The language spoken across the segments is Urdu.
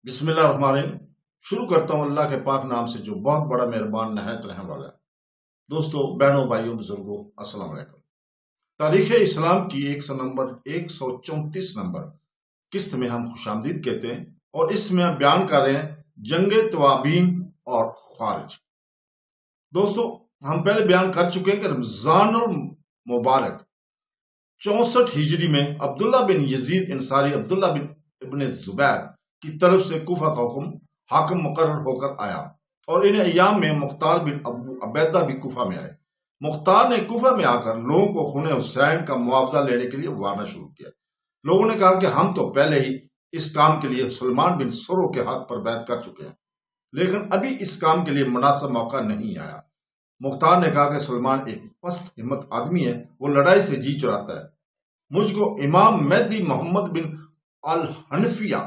بسم اللہ الرحمن الرحیم۔ شروع کرتا ہوں اللہ کے پاک نام سے جو بہت بڑا مہربان نہایت رحم والا ہے۔ دوستو، بہنوں، بھائیوں، بزرگوں، السلام علیکم۔ تاریخ اسلام کی 134 نمبر قسط میں ہم خوش آمدید کہتے ہیں، اور اس میں ہم بیان کر رہے ہیں جنگ توابین اور خوارج۔ دوستو، ہم پہلے بیان کر چکے ہیں کہ رمضان المبارک 64 ہجری میں عبداللہ بن یزید انصاری عبداللہ بن ابن زبیر کی طرف سے کوفہ کا حاکم مقرر ہو کر آیا، اور ان ایام میں مختار بن ابو عبیدہ بھی کوفہ میں آئے۔ مختار نے کوفہ میں آ کر لوگوں کو خون حسین کا معاوضہ لینے کے لیے وارنا شروع کیا۔ لوگوں نے کہا کہ ہم تو پہلے ہی اس کام کے لیے سلمان بن سرو کے ہاتھ پر بیعت کر چکے ہیں، لیکن ابھی اس کام کے لیے مناسب موقع نہیں آیا۔ مختار نے کہا کہ سلمان ایک پست ہمت آدمی ہے، وہ لڑائی سے جی چراتا ہے۔ مجھ کو امام مہدی محمد بن الحنفیہ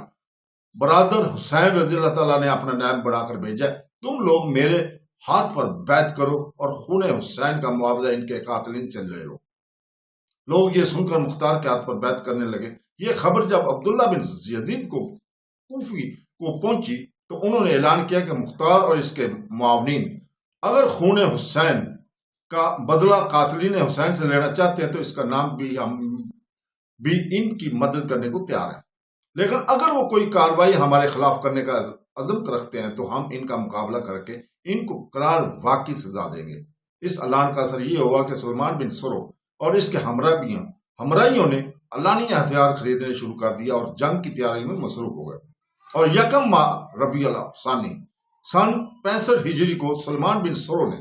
برادر حسین رضی اللہ تعالیٰ نے اپنا نائب بنا کر بھیجا ہے، تم لوگ میرے ہاتھ پر بیعت کرو اور خون حسین کا معاوضہ ان کے قاتلین سے لے لو۔ لوگ یہ سن کر مختار کے ہاتھ پر بیعت کرنے لگے۔ یہ خبر جب عبداللہ بن یزید کو کوفی کو پہنچی تو انہوں نے اعلان کیا کہ مختار اور اس کے معاونین اگر خون حسین کا بدلہ قاتلین حسین سے لینا چاہتے ہیں تو اس کا نام بھی ہم بھی ان کی مدد کرنے کو تیار ہیں، لیکن اگر وہ کوئی کارروائی ہمارے خلاف کرنے کا عزم رکھتے ہیں تو ہم ان کا مقابلہ کر کے ان کو قرار واقعی سزا دیں گے۔ اس اعلان کا اثر یہ ہوا کہ سلمان بن سرو اور اس کے ہمراہیوں نے علانیہ ہتھیار خریدنے شروع کر دیا اور جنگ کی تیاری میں مصروف ہو گئے، اور یکم ماہ ربیع الثانی سن 65 ہجری کو سلمان بن سرو نے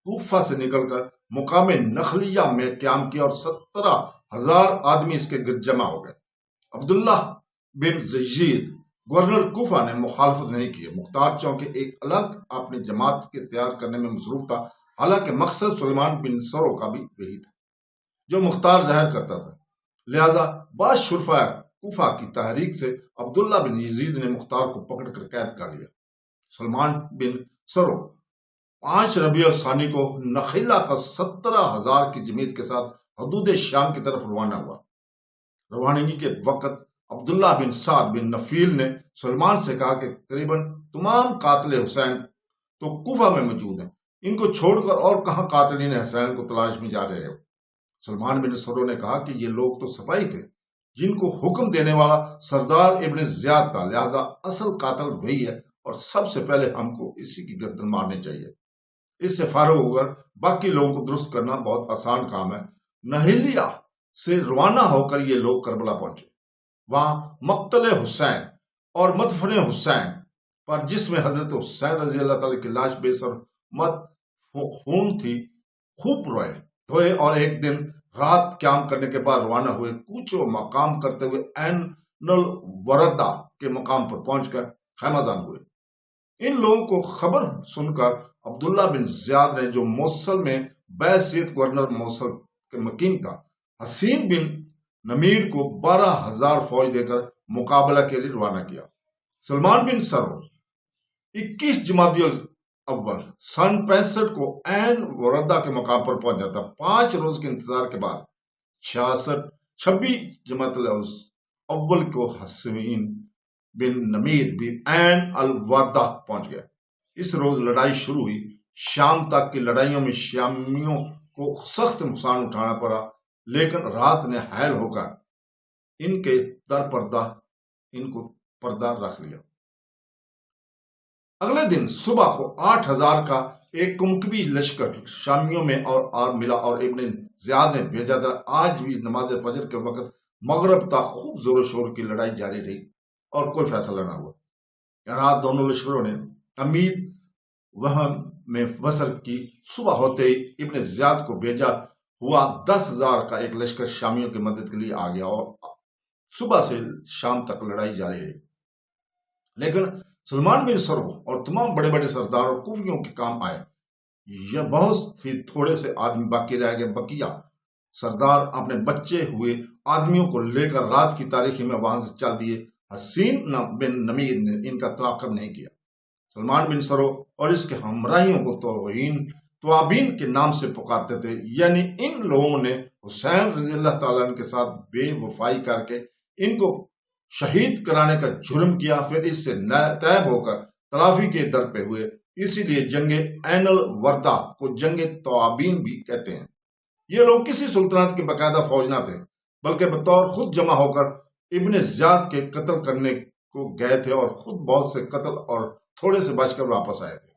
کوفہ سے نکل کر مقام نخلیہ میں قیام کیا اور 17,000 آدمی اس کے گرد جمع ہو گئے۔ عبداللہ بن یزید گورنر کوفہ نے مخالفت نہیں کی۔ مختار چونکہ ایک الگ اپنی جماعت کے تیار کرنے میں مصروف تھا، حالانکہ مقصد سلمان بن سرو کا بھی یہی تھا جو مختار ظاہر کرتا تھا، لہذا بعض شرفاء کوفہ کی تحریک سے عبداللہ بن یزید نے مختار کو پکڑ کر قید کر لیا۔ سلمان بن سرو 5 ربیع الثانی کو نخیلہ کا 17,000 کی جماعت کے ساتھ حدود شام کی طرف روانہ ہوا۔ روانگی کے وقت عبداللہ بن سعد بن نفیل نے سلمان سے کہا کہ قریباً تمام قاتل حسین تو کوفہ میں موجود ہیں، ان کو چھوڑ کر اور کہاں قاتلین حسین کو تلاش میں جا رہے ہو؟ سلمان بن سرو نے کہا کہ یہ لوگ تو سپاہی تھے جن کو حکم دینے والا سردار ابن زیاد تھا، لہذا اصل قاتل وہی ہے اور سب سے پہلے ہم کو اسی کی گردن مارنی چاہیے۔ اس سے فارغ ہو کر باقی لوگوں کو درست کرنا بہت آسان کام ہے۔ نہیلیہ سے روانہ ہو کر یہ لوگ کربلا پہنچے۔ وہاں مقتل حسین اور مدفن حسین پر جس میں حضرت حسین رضی اللہ تعالیٰ کی لاش بے سر مدفون تھی خوب دھوئے اور ایک دن رات قیام کرنے کے بعد روانہ ہوئے۔ کوچ و مقام کرتے ہوئے عین الوردہ کے مقام پر پہنچ کر خیمہ زن ہوئے۔ ان لوگوں کو خبر سن کر عبداللہ بن زیاد نے جو موصل میں بحیثیت گورنر موصل کے مقیم تھا، حسین بن نمیر کو 12,000 فوج دے کر مقابلہ کے لیے روانہ کیا۔ سلمان بن سرو 21 جمادی الاول سن 65 کو عین وردہ کے مقام پر پہنچا تھا۔ 5 روز کے انتظار کے بعد 26 جمادی الاول کو حسین بن نمیر بھی عین الوردہ پہنچ گیا۔ اس روز لڑائی شروع ہوئی۔ شام تک کی لڑائیوں میں شامیوں کو سخت نقصان اٹھانا پڑا، لیکن رات نے حائل ہو کر ان کے ان کو پردہ رکھ لیا۔ اگلے دن صبح کو 8,000 کا ایک کمکبی لشکر شامیوں میں اور ملا، اور ابن زیاد نے بھیجا تھا۔ آج بھی نماز فجر کے وقت مغرب تک خوب زور و شور کی لڑائی جاری رہی اور کوئی فیصلہ نہ ہوا۔ رات دونوں لشکروں نے امید وہم میں بسر کی۔ صبح ہوتے ہی ابن زیاد کو بھیجا ہوا 10,000 کا ایک لشکر شامیوں کی مدد کے لیے آ گیا، اور صبح سے شام تک لڑائی جاری رہی، لیکن سلمان بن سرو اور تمام بڑے بڑے سرداروں کوفیوں کے کام آئے۔ یہ بہت ہی تھوڑے سے آدمی باقی رہ گئے۔ بقیہ سردار اپنے بچے ہوئے آدمیوں کو لے کر رات کی تاریکی میں وہاں سے چل دیے۔ حسین بن نمیر نے ان کا تعاقب نہیں کیا۔ سلمان بن سرو اور اس کے ہمراہیوں کو توابین کے نام سے پکارتے تھے، یعنی ان لوگوں نے حسین رضی اللہ تعالیٰ کے ساتھ بے وفائی کر کے ان کو شہید کرانے کا جرم کیا، پھر اس سے طیب ہو کر تلافی کے در پہ ہوئے۔ اسی لیے جنگ عین الوردہ کو جنگ توابین بھی کہتے ہیں۔ یہ لوگ کسی سلطنت کی باقاعدہ فوج نہ تھے، بلکہ بطور خود جمع ہو کر ابن زیاد کے قتل کرنے کو گئے تھے اور خود بہت سے قتل اور تھوڑے سے بچ کر واپس آئے تھے۔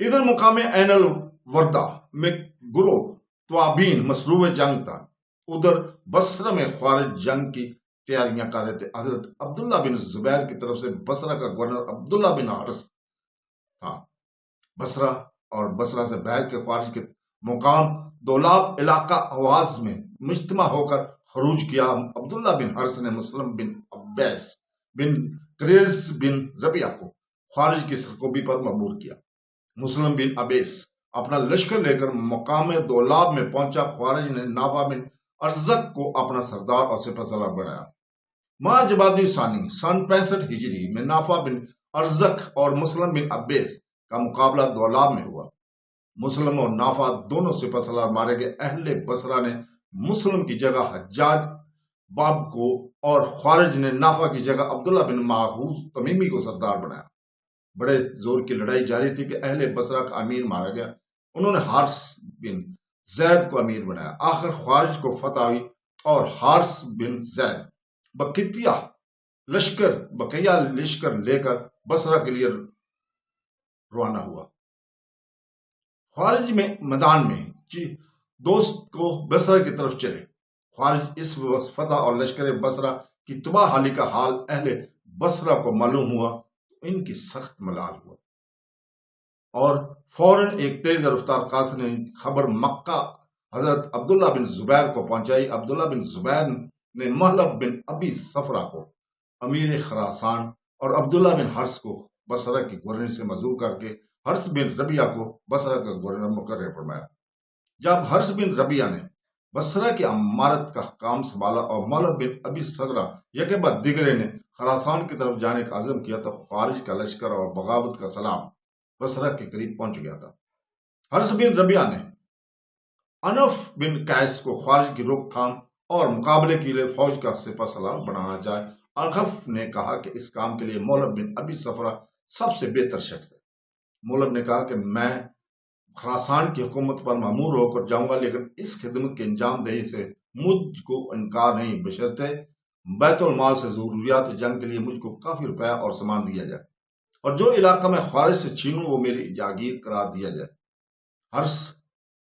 ادھر مقام عین الوردہ میں گروہ توابین مصروف جنگ تھا، ادھر بصرہ میں خوارج جنگ کی تیاریاں کر رہے تھے۔ حضرت عبداللہ بن زبیر کی طرف سے بصرہ کا گورنر عبداللہ بن حارث تھا۔ بصرہ اور بصرہ سے باہر کے خوارج کے مقام دولاب علاقہ حواز میں مجتمع ہو کر خروج کیا۔ عبداللہ بن حارث نے مسلم بن عبیس بن قریظ بن ربیعہ کو خوارج کی سرکوبی پر مأمور کیا۔ مسلم بن عبیس اپنا لشکر لے کر مقام دولاب میں پہنچا۔ خوارج نے نافع بن ارزق کو اپنا سردار اور سپہ سالار بنایا۔ ماہ جمادی ثانی سن 65 ہجری میں نافع بن ارزق اور مسلم بن عبیس کا مقابلہ دولاب میں ہوا۔ مسلم اور نافع دونوں سپہ سالار مارے گئے۔ اہل بصرہ نے مسلم کی جگہ حجاج باب کو اور خوارج نے نافع کی جگہ عبداللہ بن ماخوذ تمیمی کو سردار بنایا۔ بڑے زور کی لڑائی جاری تھی کہ اہل بصرہ کا امیر مارا گیا، انہوں نے حارث بن زید کو امیر بنایا۔ آخر خوارج کو فتح ہوئی اور حارث بن زید بقیہ لشکر لے کر بصرہ کے لیے روانہ ہوا۔ خوارج میں میدان میں دوست کو بصرہ کی طرف چلے۔ خوارج اس فتح اور لشکر بصرہ کی تباہ حالی کا حال اہل بصرہ کو معلوم ہوا تو ان کی سخت ملال ہوا، اور فوراً ایک تیز رفتار قاصد نے خبر مکہ حضرت عبداللہ بن زبیر کو پہنچائی۔ عبداللہ بن زبیر نے محلب بن ابی صفرہ کو امیر خراسان اور عبداللہ بن حارث کو بصرہ کی گورنر سے معزول کر کے حارث بن ربیعہ کو بصرہ کا گورنر مقرر فرمایا۔ جب حارث بن ربیعہ نے بصرہ کی امارت کا کام سنبھالا اور محلب بن ابی صفرہ یکے بعد دیگرے نے خراسان کی طرف جانے کا عزم کیا تو خوارج کا لشکر اور بغاوت کا سلام بصرہ کے قریب پہنچ گیا تھا۔ حارث بن ربیعہ نے انف بن قیس کو خوارج کی روک تھام اور مقابلے کے لیے فوج کا سپہ سالار بنانا چاہے۔ انف نے کہا کہ اس کام کے لیے محلب بن ابی صفرہ سب سے بہتر شخص ہے۔ محلب نے کہا کہ میں خراسان کی حکومت پر مامور ہو کر جاؤں گا، لیکن اس خدمت کے انجام دہی سے مجھ کو انکار نہیں، بشرطے بیت المال سے ضروریات جنگ کے لیے مجھ کو کافی روپیہ اور سامان دیا جائے، اور جو علاقہ میں خوارج سے چھینوں وہ میری جاگیر قرار دیا جائے۔ حارث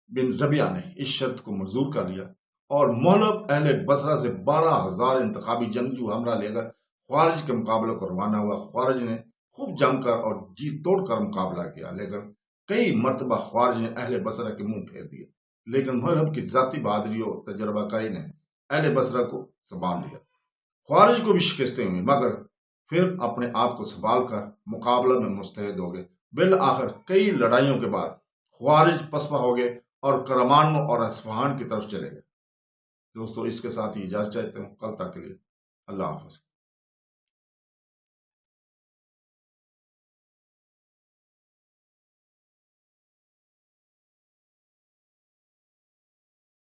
بن ربیعہ نے اس شرط کو منظور کر لیا اور محلب اہل بصرہ سے 12,000 انتخابی جنگجو ہمراہ لے کر خوارج کے مقابلے کو روانہ ہوا۔ خوارج نے خوب جم کر اور جی توڑ کر مقابلہ کیا، لیکن کئی مرتبہ خوارج نے اہل بصرہ کے منہ پھیر دیے، لیکن محلب کی ذاتی بہادری اور تجربہ کاری نے اہل بصرہ کو سنبھال لیا۔ خوارج کو بھی شکستیں ہوئی، مگر پھر اپنے آپ کو سنبھال کر مقابلہ میں مستعد ہو گئے۔ بالآخر کئی لڑائیوں کے بعد خوارج پسپا ہو گئے اور کرمان اور اصفہان کی طرف چلے گئے۔ دوستو اس کے ساتھ ہی اجازت چاہتے ہوں، کل تک کے لیے اللہ حافظ۔